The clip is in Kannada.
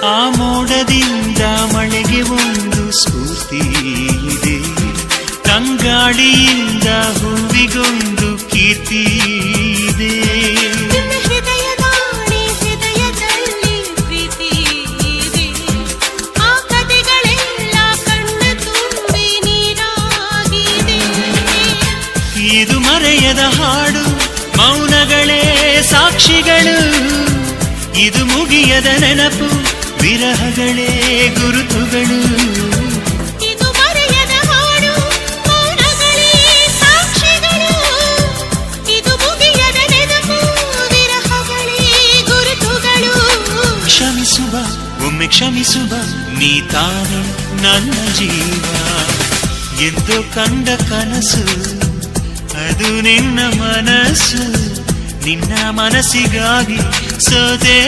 ಆ ಮೋಡದಿಂದ ಮಳೆಗೆ ಒಂದು ಸ್ಫೂರ್ತಿ ಇದೆ, ತಂಗಾಳಿಯಿಂದ ಹೂವಿಗೊಂದು ಕೀರ್ತಿ ಇದೆ. ಹೃದಯದಲ್ಲಿ ಪ್ರೀತಿ ಇದೆ, ಆ ಕಥೆಗಳೆಲ್ಲ ಕಣ್ಣ ತುಂಬಿ ನೀರಾಗಿದೆ. ಇದು ಮರೆಯದ ಹಾಡು, ಮೌನಗಳೇ ಸಾಕ್ಷಿಗಳು. ಇದು ಮುಗಿಯದ ನೆನಪು, ವಿರಹಗಳೇ ಗುರುತುಗಳು. ಇದು ಮರೆಯದ ಹಾಡು, ಮೌನಗಳೇ ಸಾಕ್ಷಿಗಳು. ಇದು ಮುಗಿಯದ ನೆನಪು, ವಿರಹಗಳೇ ಗುರುತುಗಳು. ಕ್ಷಮಿಸುವ, ಒಮ್ಮೆ ಕ್ಷಮಿಸುವ, ನೀ ತಾನೆ ನನ್ನ ಜೀವ. ಎಂದು ಕಂಡ ಕನಸು ಅದು ನಿನ್ನ ಮನಸ್ಸು, ನಿನ್ನ ಮನಸ್ಸಿಗಾಗಿ ಸೋದೆ.